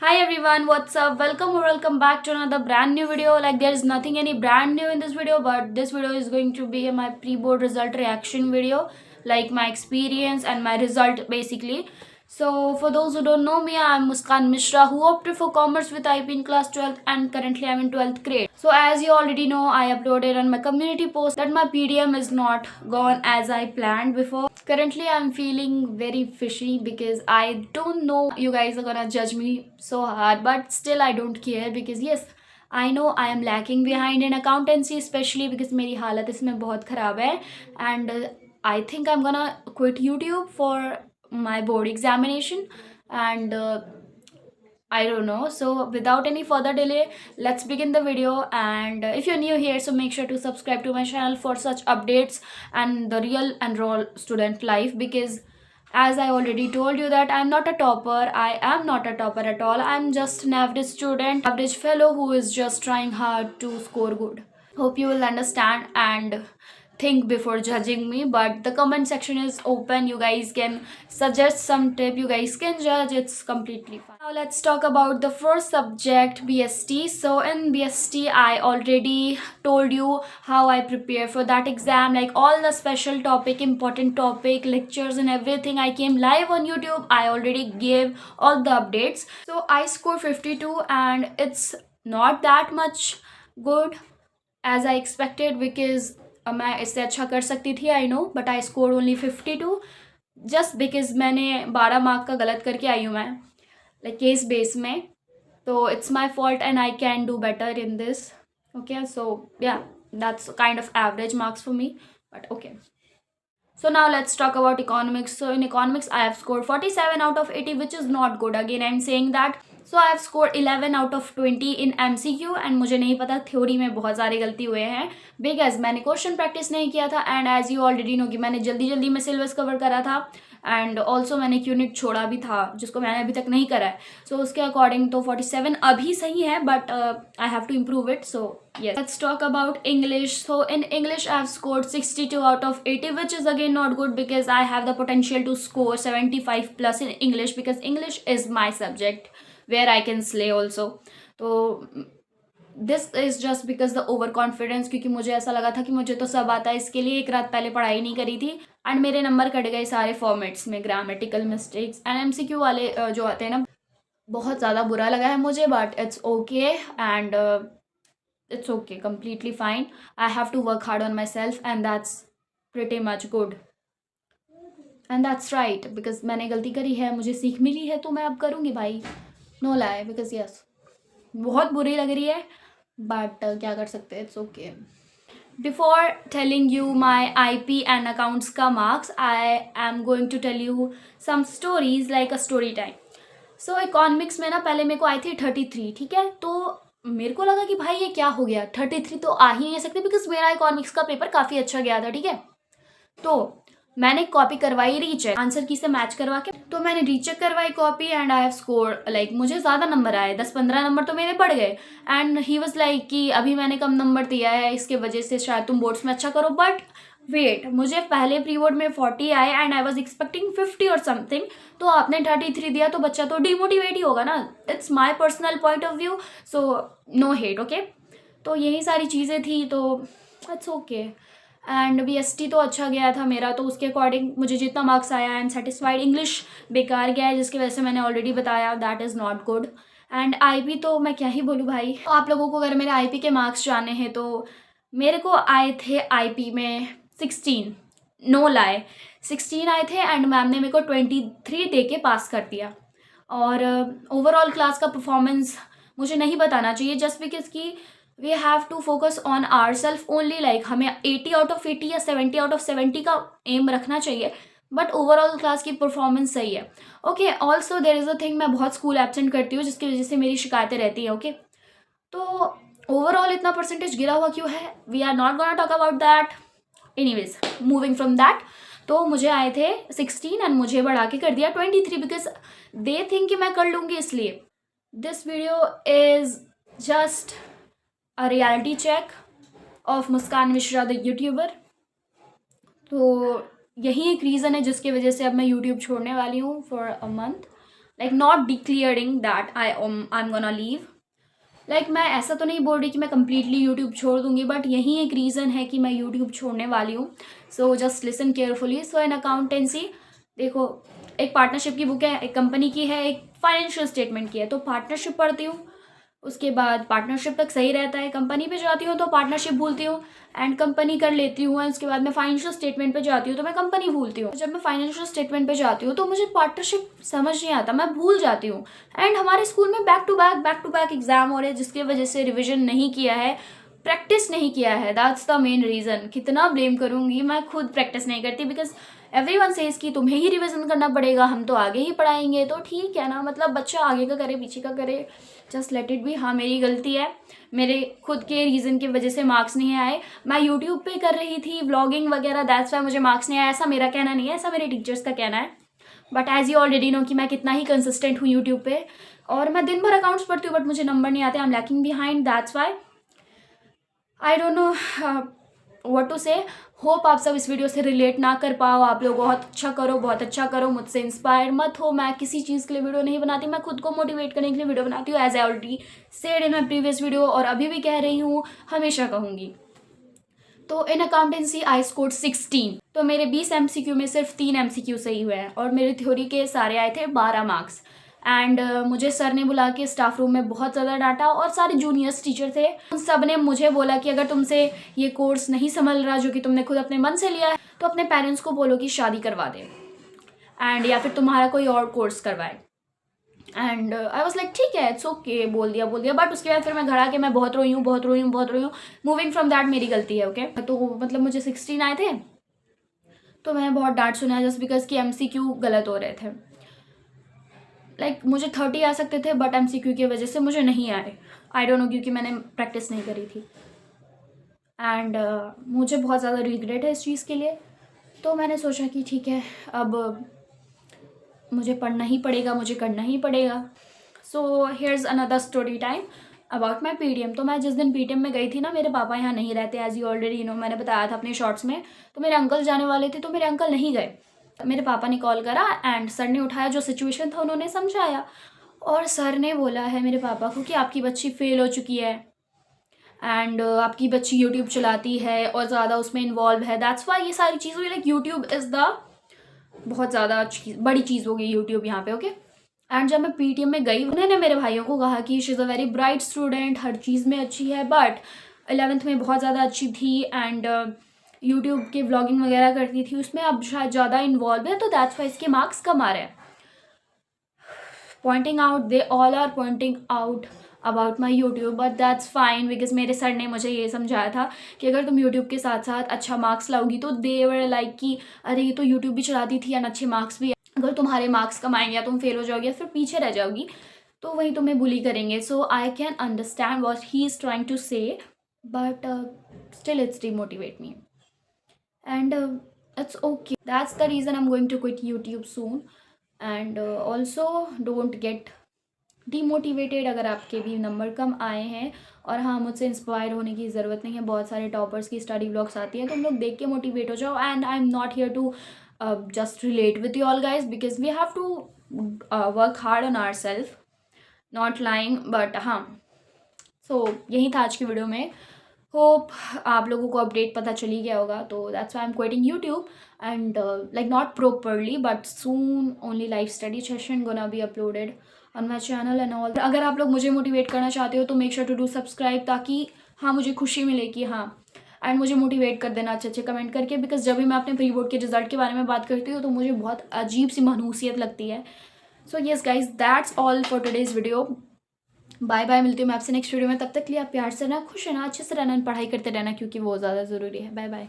Hi everyone, what's up? Welcome or welcome back to another brand new video. Like there is nothing any brand new in this video, but this video is going to be my pre-board result reaction video, like my experience and my result basically. So for those who don't know me, I'm Muskan Mishra who opted for commerce with IB in class 12th and currently I'm in 12th grade. So as you already know, I uploaded on my community post that my PDM is not gone as I planned before. Currently I'm feeling very fishy because I don't know you guys are gonna judge me so hard, but still I don't care because yes, I know I am lacking behind in accountancy, especially because मेरी हालत इसमें बहुत ख़राब है and I think I'm gonna quit YouTube for my board examination and I don't know. So without any further delay, let's begin the video. And if you're new here, so make sure to subscribe to my channel for such updates and the real and raw student life. Because as I already told you that I'm not a topper. I am not a topper at all. I'm just an average student, average fellow who is just trying hard to score good. Hope you will understand and think before judging me, but the comment section is open. You guys can suggest some tip, you guys can judge, it's completely fine. Now let's talk about the first subject, BST. So in BST I already told you how I prepare for that exam, like all the special topic, important topic, lectures and everything. I came live on YouTube. I already gave all the updates. So I scored 52 and it's not that much good as I expected because मैं इससे अच्छा कर सकती थी, I know, but I score only 52 just because मैंने 12 mark का गलत करके आई हूँ मैं, लाइक केस बेस में. तो it's my fault and I can do better in this. Okay, so yeah, that's kind of average marks for me, but okay. So now let's talk about economics. So in economics, I have scored 47 out of 80, which is not good. Again, I'm saying that. So I have scored 11 out of 20 in MCQ and मुझे नहीं पता theory में बहुत सारे गलती हुए हैं because मैंने क्वेश्चन प्रैक्टिस नहीं किया था and as you already know कि मैंने जल्दी जल्दी में सिलेबस कवर करा था एंड ऑल्सो मैंने यूनिट छोड़ा भी था जिसको मैंने अभी तक नहीं करा है. सो उसके अकॉर्डिंग तो 47 अभी सही है but I have to improve it. So yes, let's talk about English. So in English I have scored 62 out of 80, which is again not good because I have the potential to score 75 plus in English because English is my subject where I can slay also. तो this is just because the over confidence, क्योंकि मुझे ऐसा लगा था कि मुझे तो सब आता है, इसके लिए एक रात पहले पढ़ाई नहीं करी थी एंड मेरे नंबर कट गए सारे फॉर्मेट्स में, ग्रामेटिकल मिस्टेक्स एंड MCQ वाले जो आते हैं ना, बहुत ज़्यादा बुरा लगा है मुझे but it's okay and it's okay, completely fine. I have to work hard on myself and that's pretty much good. And that's right because मैंने गलती करी है, मुझे सीख मिली है तो मैं अब करूँगी भाई. नो लाई बिकॉज यस, बहुत बुरी लग रही है बट क्या कर सकते हैं, it's okay. Before telling you my IP and accounts का marks, I am going to tell you some stories like a story time. So economics में ना पहले मेरे को आई थी 33, ठीक है. तो मेरे को लगा कि भाई ये क्या हो गया, 33 तो आ ही नहीं सकते बिकॉज मेरा इकोनॉमिक्स का पेपर काफ़ी अच्छा गया था, ठीक है. तो मैंने कॉपी करवाई रीचेक आंसर की से मैच करवा के, तो मैंने रीचेक करवाई copy and I have score, like मुझे ज़्यादा नंबर आए, 10-15 नंबर तो मेरे बढ़ गए एंड ही वाज लाइक कि अभी मैंने कम नंबर दिया है इसके वजह से शायद तुम बोर्ड्स में अच्छा करो. बट वेट, मुझे पहले प्री बोर्ड में 40 आए एंड आई वॉज एक्सपेक्टिंग 50 और समथिंग. तो आपने 33 दिया तो बच्चा तो डिमोटिवेट ही होगा ना. It's my personal point of view, so no hate, okay. तो यही सारी चीज़ें थी तो इट्स ओके. एंड BST तो अच्छा गया था मेरा, तो उसके अकॉर्डिंग मुझे जितना मार्क्स आया आई एम सेटिस्फाइड. इंग्लिश बेकार गया है जिसकी वजह से मैंने ऑलरेडी बताया that is not good. And IP तो मैं क्या ही बोलूँ भाई. तो आप लोगों को अगर मेरे IP के मार्क्स जानने हैं तो मेरे को आए थे IP में 16, नो लाए 16 आए थे एंड मैम ने मेरे को 23 दे के पास कर दिया. और ओवरऑल क्लास का परफॉर्मेंस मुझे नहीं बताना चाहिए जस्ट बिकॉज कि we have to focus on our self only. Like हमें 80 आउट ऑफ 80 या 70 आउट ऑफ 70 का एम रखना चाहिए बट ओवरऑल क्लास की परफॉर्मेंस सही है. Okay, also there is a thing, मैं बहुत स्कूल एब्सेंट करती हूँ जिसकी वजह से मेरी शिकायतें रहती हैं. ओके, तो ओवरऑल इतना परसेंटेज गिरा हुआ क्यों है, we are not gonna talk about that. Anyways, moving from that, तो मुझे आए थे 16 एंड मुझे बढ़ा के कर दिया 23 बिकॉज दे थिंक कि मैं कर लूँगी. इसलिए this video is just a reality check of Muskan Mishra the YouTuber. तो यही एक रीज़न है जिसकी वजह से अब मैं यूट्यूब छोड़ने वाली हूँ for a month. Like not declaring that I am gonna leave. Like मैं ऐसा तो नहीं बोल रही कि मैं कम्प्लीटली यूट्यूब छोड़ दूंगी, बट यही एक रीज़न है कि मैं यूट्यूब छोड़ने वाली हूँ। So just listen carefully. So in accountancy, देखो, एक पार्टनरशिप की बुक है, एक कंपनी की है, एक फाइनेंशियल स्टेटमेंट की है। तो पार्टनरशिप पढ़ती हूँ, उसके बाद पार्टनरशिप तक सही रहता है, कंपनी पे जाती हूँ तो पार्टनरशिप भूलती हूँ, एंड कंपनी कर लेती हूँ, एंड उसके बाद मैं फाइनेंशियल स्टेटमेंट पे जाती हूँ तो मैं कंपनी भूलती हूँ। जब मैं फाइनेंशियल स्टेटमेंट पे जाती हूँ तो मुझे पार्टनरशिप समझ नहीं आता, मैं भूल जाती हूँ। एंड हमारे स्कूल में बैक टू बैक एग्जाम हो रहे हैं, जिसकी वजह से रिविजन नहीं किया है, प्रैक्टिस नहीं किया है। That's the main reason. कितना ब्लेम करूँगी, मैं खुद प्रैक्टिस नहीं करती, बिकॉज एवरीवन सेज कि तुम्हें ही रिवीजन करना पड़ेगा, हम तो आगे ही पढ़ाएंगे। तो ठीक है ना, मतलब बच्चा आगे का करे पीछे का करे, जस्ट लेट इट बी। हाँ, मेरी गलती है, मेरे खुद के रीज़न की वजह से मार्क्स नहीं आए। मैं यूट्यूब पे कर रही थी व्लॉगिंग वगैरह, दैट्स वाई मुझे मार्क्स नहीं आया। ऐसा मेरा कहना नहीं है, ऐसा मेरे टीचर्स का कहना है। But as you already know कि मैं कितना ही कंसिस्टेंट हूँ यूट्यूब पे, और मैं दिन भर अकाउंट्स पढ़ती हूँ बट मुझे नंबर नहीं आते। I am lacking behind, that's why I don't know what to say. Hope आप सब इस वीडियो से रिलेट ना कर पाओ। आप लोग बहुत अच्छा करो, मुझसे इंस्पायर मत हो। मैं किसी चीज़ के लिए वीडियो नहीं बनाती, मैं खुद को मोटिवेट करने के लिए वीडियो बनाती हूँ, as I already said in my previous video, और अभी भी कह रही हूँ, हमेशा कहूँगी। तो इन अकाउंटेंसी आई स्कोर्ड 16। तो मेरे 20 MCQ में सिर्फ 3 MCQ सही हुए हैं, और मेरे थ्योरी के सारे आए थे 12 मार्क्स। एंड मुझे सर ने बुला के स्टाफ रूम में बहुत ज़्यादा डांटा, और सारे जूनियर्स टीचर थे, उन सब ने मुझे बोला कि अगर तुमसे ये कोर्स नहीं संभल रहा जो कि तुमने खुद अपने मन से लिया है, तो अपने पेरेंट्स को बोलो कि शादी करवा दे, एंड या फिर तुम्हारा कोई और कोर्स करवाए। एंड आई वॉज लाइक ठीक है, इट्स ओके, बोल दिया। बट उसके बाद फिर मैं घर आके मैं बहुत रोई हूँ। मूविंग फ्रॉम दैट मेरी गलती है, ओके। तो मतलब मुझे 16 आए थे, तो मैंने बहुत डांट सुना जस्ट बिकॉज कि MCQ गलत हो रहे थे। लाइक मुझे 30 आ सकते थे, बट MCQ की वजह से मुझे नहीं आए। आई डोंट नो, क्योंकि मैंने प्रैक्टिस नहीं करी थी। एंड मुझे बहुत ज़्यादा रिग्रेट है इस चीज़ के लिए। तो मैंने सोचा कि ठीक है, अब मुझे पढ़ना ही पड़ेगा, मुझे करना ही पड़ेगा। So here's another story time about my PTM। तो मैं जिस दिन PTM में गई थी ना, मेरे पापा यहाँ नहीं रहते, एज यू ऑलरेडी नो, मैंने बताया था अपने शॉर्ट्स में। तो मेरे अंकल जाने वाले थे, तो मेरे अंकल नहीं गए। मेरे पापा ने कॉल करा, एंड सर ने उठाया, जो सिचुएशन था उन्होंने समझाया, और सर ने बोला है मेरे पापा को कि आपकी बच्ची फेल हो चुकी है, एंड आपकी बच्ची यूट्यूब चलाती है और ज़्यादा उसमें इन्वॉल्व है, दैट्स वाई ये सारी चीज़ हुई। लाइक यूट्यूब इज़ द बहुत ज़्यादा बड़ी चीज़ हो गई यूट्यूब यहाँ पे, ओके। एंड जब मैं PTM में गई, उन्होंने मेरे भाइयों को कहा कि she is a very bright student, हर चीज़ में अच्छी है, बट 11th में बहुत ज़्यादा अच्छी थी, एंड यूट्यूब के व्लॉगिंग वगैरह करती थी, उसमें अब शायद ज़्यादा इन्वॉल्व है, तो दैट्स वाई इसके मार्क्स कम आ रहे हैं। Pointing out, they all are pointing out about my YouTube, but that's fine, because मेरे सर ने मुझे ये समझाया था कि अगर तुम यूट्यूब के साथ साथ अच्छा मार्क्स लाओगी, तो दे वर लाइक कि अरे ये तो यूट्यूब भी चलाती थी एंड अच्छे मार्क्स भी, अगर तुम्हारे मार्क्स कम आएंगे या तुम फेल हो जाओगी या फिर पीछे रह जाओगी, तो वही तुम्हें बुली करेंगे। So I can understand what he is trying to say, but still it's demotivate me, and it's okay. That's the reason I'm going to quit YouTube soon. And also don't get demotivated अगर आपके भी number कम आए हैं। और हाँ, मुझसे inspire होने की ज़रूरत नहीं है, बहुत सारे टॉपर्स की स्टडी व्लॉग्स आती हैं, तुम लोग देख के मोटिवेट हो जाओ। And I am not here to just relate with you all guys, because we have to work hard on our self, not lying. But हाँ, सो यही था आज की वीडियो में। होप आप लोगों को अपडेट पता चली गया होगा। तो that's why I am quitting YouTube, and like not properly, but soon only live study session gonna be uploaded on my channel and all. अगर आप लोग मुझे मोटिवेट करना चाहते हो तो make sure to do subscribe, ताकि हाँ मुझे खुशी मिले कि हाँ, एंड मुझे मोटिवेट कर देना अच्छे कमेंट करके, बिकॉज जब भी मैं अपने प्री बोर्ड के रिजल्ट के बारे में बात करती हूँ तो मुझे बहुत अजीब सी मनहूसियत लगती है। So yes guys, that's all for today's video. Bye bye, मिलती हूँ मैं आपसे नेक्स्ट वीडियो में। तब तक के लिए आप प्यार से रहना, खुश रहना, अच्छे से रहना, पढ़ाई करते रहना, क्योंकि वो ज़्यादा ज़रूरी है। Bye bye.